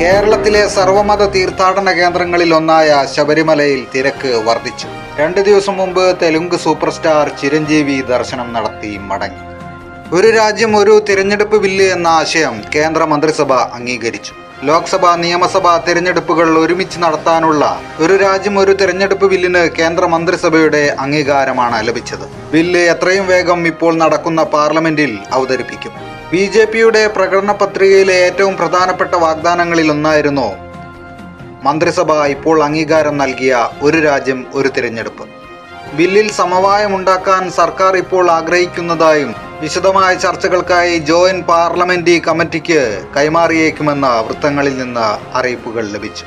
കേരളത്തിലെ സർവമത തീർത്ഥാടന കേന്ദ്രങ്ങളിൽ ഒന്നായ ശബരിമലയിൽ തിരക്ക് വർദ്ധിച്ചു. 2 ദിവസം മുമ്പ് തെലുങ്ക് സൂപ്പർ സ്റ്റാർ ചിരഞ്ജീവി ദർശനം നടത്തി മടങ്ങി. ഒരു രാജ്യം ഒരു തിരഞ്ഞെടുപ്പ് ബില്ല് എന്ന ആശയം കേന്ദ്ര മന്ത്രിസഭ അംഗീകരിച്ചു. ലോക്സഭ, നിയമസഭ തിരഞ്ഞെടുപ്പുകൾ ഒരുമിച്ച് നടത്താനുള്ള ഒരു രാജ്യം ഒരു തിരഞ്ഞെടുപ്പ് ബില്ലിന് കേന്ദ്ര മന്ത്രിസഭയുടെ അംഗീകാരമാണ് ലഭിച്ചത്. ബില്ല് എത്രയും വേഗം ഇപ്പോൾ നടക്കുന്ന പാർലമെന്റിൽ അവതരിപ്പിക്കും. BJPയുടെ പ്രകടന പത്രികയിലെ ഏറ്റവും പ്രധാനപ്പെട്ട വാഗ്ദാനങ്ങളിൽ ഒന്നായിരുന്നു മന്ത്രിസഭ ഇപ്പോൾ അംഗീകാരം നൽകിയ ഒരു രാജ്യം ഒരു തിരഞ്ഞെടുപ്പ്. ബില്ലിൽ സമവായമുണ്ടാക്കാൻ സർക്കാർ ഇപ്പോൾ ആഗ്രഹിക്കുന്നതായും വിശദമായ ചർച്ചകൾക്കായി ജോയിന്റ് പാർലമെന്ററി കമ്മിറ്റിക്ക് കൈമാറിയേക്കുമെന്ന വൃത്തങ്ങളിൽ നിന്ന് അറിയിപ്പുകൾ ലഭിച്ചു.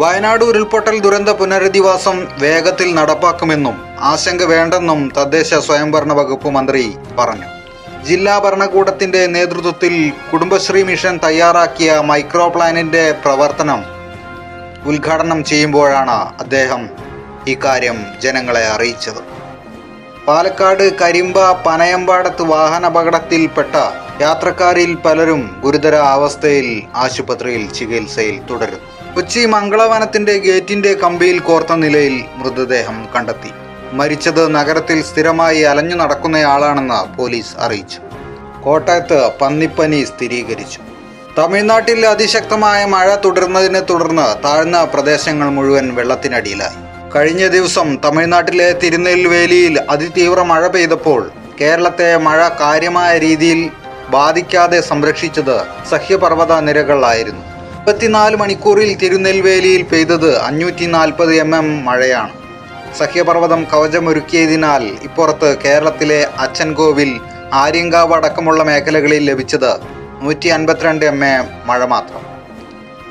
വയനാട് ഉരുൾപൊട്ടൽ ദുരന്ത പുനരധിവാസം വേഗത്തിൽ നടപ്പാക്കുമെന്നും ആശങ്ക വേണ്ടെന്നും തദ്ദേശ സ്വയംഭരണ വകുപ്പ് മന്ത്രി പറഞ്ഞു. ജില്ലാ ഭരണകൂടത്തിന്റെ നേതൃത്വത്തിൽ കുടുംബശ്രീ മിഷൻ തയ്യാറാക്കിയ മൈക്രോ പ്ലാനിന്റെ പ്രവർത്തനം ഉദ്ഘാടനം ചെയ്യുമ്പോഴാണ് അദ്ദേഹം ഇക്കാര്യം ജനങ്ങളെ അറിയിച്ചത്. പാലക്കാട് കരിമ്പ പനയമ്പാടത്ത് വാഹനാപകടത്തിൽപ്പെട്ട യാത്രക്കാരിൽ പലരും ഗുരുതര അവസ്ഥയിൽ ആശുപത്രിയിൽ ചികിത്സയിൽ തുടരുന്നു. കൊച്ചി മംഗളവനത്തിന്റെ ഗേറ്റിന്റെ കമ്പിയിൽ കോർത്ത നിലയിൽ മൃതദേഹം കണ്ടെത്തി. മരിച്ചത് നഗരത്തിൽ സ്ഥിരമായി അലഞ്ഞു നടക്കുന്നയാളാണെന്ന് പോലീസ് അറിയിച്ചു. കോട്ടയത്ത് പന്നിപ്പനി സ്ഥിരീകരിച്ചു. തമിഴ്നാട്ടിൽ അതിശക്തമായ മഴ തുടർന്നതിനെ തുടർന്ന് താഴ്ന്ന പ്രദേശങ്ങൾ മുഴുവൻ വെള്ളത്തിനടിയിലായി. കഴിഞ്ഞ ദിവസം തമിഴ്നാട്ടിലെ തിരുനെൽവേലിയിൽ അതിതീവ്ര മഴ പെയ്തപ്പോൾ കേരളത്തെ മഴ കാര്യമായ രീതിയിൽ ബാധിക്കാതെ സംരക്ഷിച്ചത് സഹ്യപർവ്വത നിരകളായിരുന്നു. 24 മണിക്കൂറിൽ തിരുനെൽവേലിയിൽ പെയ്തത് 540 mm മഴയാണ്. സഹ്യപർവ്വതം കവചമൊരുക്കിയതിനാൽ ഇപ്പുറത്ത് കേരളത്തിലെ അച്ചൻകോവിൽ, ആര്യങ്കാവ് അടക്കമുള്ള മേഖലകളിൽ ലഭിച്ചത് 152 mm മഴ മാത്രം.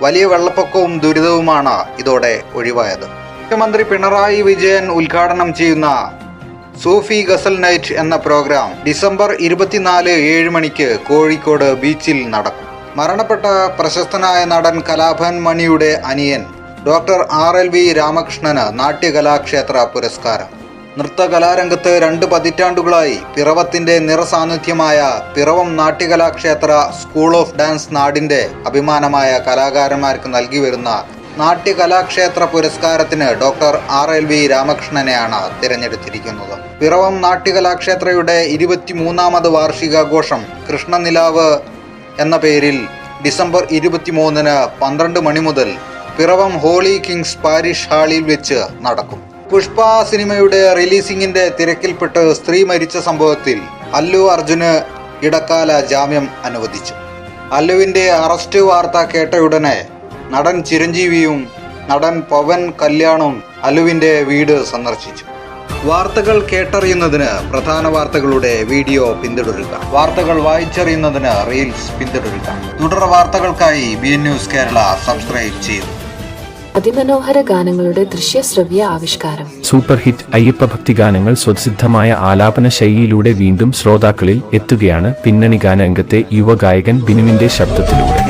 വലിയ വെള്ളപ്പൊക്കവും ദുരിതവുമാണ് ഇതോടെ ഒഴിവായത്. മുഖ്യമന്ത്രി പിണറായി വിജയൻ ഉദ്ഘാടനം ചെയ്യുന്ന സൂഫി ഗസൽ നൈറ്റ് എന്ന പ്രോഗ്രാം ഡിസംബർ 24 7 മണിക്ക് കോഴിക്കോട് ബീച്ചിൽ നടക്കും. മരണപ്പെട്ട പ്രശസ്തനായ നടൻ കലാഭവൻ മണിയുടെ അനിയൻ ഡോക്ടർ RLV രാമകൃഷ്ണന് നാട്യകലാക്ഷേത്ര പുരസ്കാരം. നൃത്തകലാരംഗത്ത് 2 പതിറ്റാണ്ടുകളായി പിറവത്തിന്റെ നിറസാന്നിധ്യമായ Piravom Natyakalakshetra school of dance നാടിന്റെ അഭിമാനമായ കലാകാരന്മാർക്ക് നൽകി വരുന്ന നാട്യകലാക്ഷേത്ര പുരസ്കാരത്തിന് ഡോക്ടർ RLV രാമകൃഷ്ണനെയാണ് തിരഞ്ഞെടുത്തിരിക്കുന്നത്. പിറവം നാട്യകലാക്ഷേത്രയുടെ 23ാമത് വാർഷികാഘോഷം കൃഷ്ണനിലാവ് എന്ന പേരിൽ ഡിസംബർ 23-ന് 12 മണി മുതൽ പിറവം ഹോളി കിങ്സ് പാരിഷ് ഹാളിൽ വെച്ച് നടക്കും. പുഷ്പ സിനിമയുടെ റിലീസിംഗിന്റെ തിരക്കിൽപ്പെട്ട് സ്ത്രീ മരിച്ച സംഭവത്തിൽ അല്ലു അർജുന് ഇടക്കാല ജാമ്യം അനുവദിച്ചു. അല്ലുവിന്റെ അറസ്റ്റ് വാർത്ത കേട്ടയുടനെ നടൻ ചിരഞ്ജീവിയും നടൻ പവൻ കല്യാണും അല്ലുവിന്റെ വീട് സന്ദർശിച്ചു. വാർത്തകൾ കേട്ടറിയുന്നതിന് പ്രധാന വാർത്തകളുടെ വീഡിയോ പിന്തുടരുക. വാർത്തകൾ വായിച്ചറിയുന്നതിന് റീൽസ് പിന്തുടരുക. തുടർ വാർത്തകൾക്കായി BN ന്യൂസ് കേരള സബ്സ്ക്രൈബ് ചെയ്യൂ. അതിമനോഹര ഗാനങ്ങളുടെ ദൃശ്യശ്രവ്യ ആവിഷ്കാരം. സൂപ്പർ ഹിറ്റ് അയ്യപ്പ ഭക്തി ഗാനങ്ങൾ സ്വതസിദ്ധമായ ആലാപന ശൈലിയിലൂടെ വീണ്ടും ശ്രോതാക്കളിൽ എത്തുകയാണ്. പിന്നണി ഗാനരംഗത്തെ യുവഗായകൻ ബിനുവിന്റെ ശബ്ദത്തിലൂടെ.